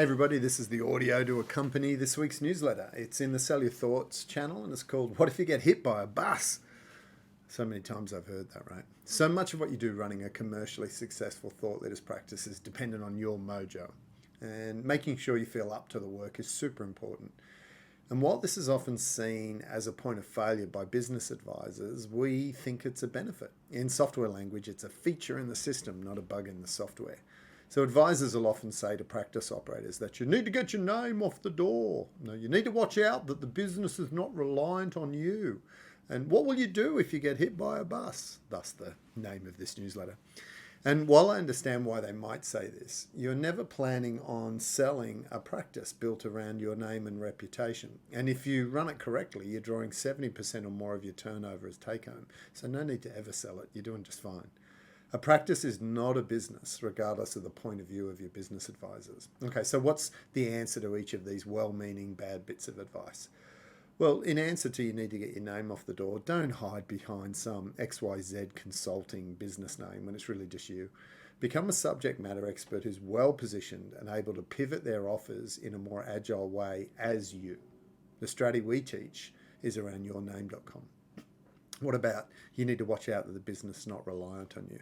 Hey everybody, this is the audio to accompany this week's newsletter. It's in the Sell Your Thoughts channel and it's called What If You Get Hit by a Bus? So many times I've heard that, right? So much of what you do running a commercially successful thought leaders practice is dependent on your mojo. And making sure you feel up to the work is super important. And while this is often seen as a point of failure by business advisors, we think it's a benefit. In software language, it's a feature in the system, not a bug in the software. So advisors will often say to practice operators that you need to get your name off the door. No, you need to watch out that the business is not reliant on you. And what will you do if you get hit by a bus? Thus the name of this newsletter. And while I understand why they might say this, you're never planning on selling a practice built around your name and reputation. And if you run it correctly, you're drawing 70% or more of your turnover as take home. So no need to ever sell it. You're doing just fine. A practice is not a business, regardless of the point of view of your business advisors. Okay, so what's the answer to each of these well-meaning bad bits of advice? Well, in answer to you need to get your name off the door, don't hide behind some XYZ consulting business name when it's really just you. Become a subject matter expert who's well positioned and able to pivot their offers in a more agile way as you. The strategy we teach is around yourname.com. What about you need to watch out that the business is not reliant on you?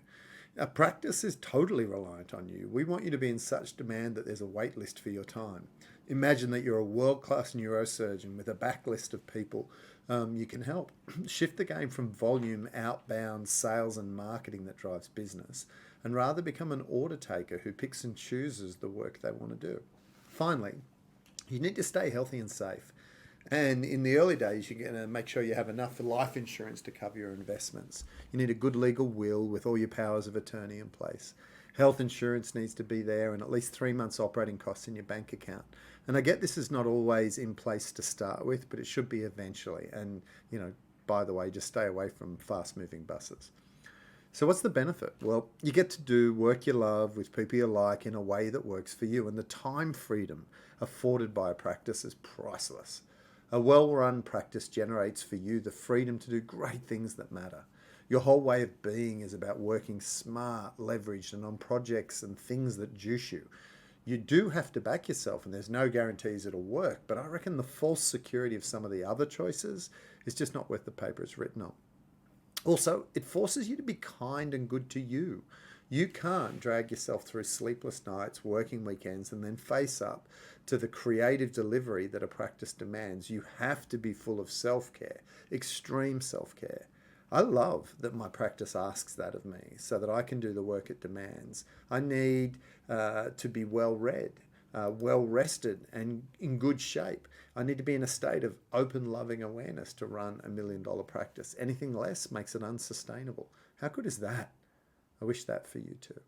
A practice is totally reliant on you. We want you to be in such demand that there's a wait list for your time. Imagine that you're a world-class neurosurgeon with a backlist of people you can help. Shift the game from volume, outbound sales and marketing that drives business, and rather become an order taker who picks and chooses the work they want to do. Finally, you need to stay healthy and safe. And in the early days, you're going to make sure you have enough life insurance to cover your investments. You need a good legal will with all your powers of attorney in place. Health insurance needs to be there and at least 3 months operating costs in your bank account. And I get this is not always in place to start with, but it should be eventually. And, by the way, just stay away from fast-moving buses. So what's the benefit? Well, you get to do work you love with people you like in a way that works for you. And the time freedom afforded by a practice is priceless. A well-run practice generates for you the freedom to do great things that matter. Your whole way of being is about working smart, leveraged, and on projects and things that juice you. You do have to back yourself, and there's no guarantees it'll work, but I reckon the false security of some of the other choices is just not worth the paper it's written on. Also, it forces you to be kind and good to you. You can't drag yourself through sleepless nights, working weekends, and then face up to the creative delivery that a practice demands. You have to be full of self-care, extreme self-care. I love that my practice asks that of me so that I can do the work it demands. I need to be well-read, well-rested, and in good shape. I need to be in a state of open, loving awareness to run $1 million practice. Anything less makes it unsustainable. How good is that? I wish that for you too.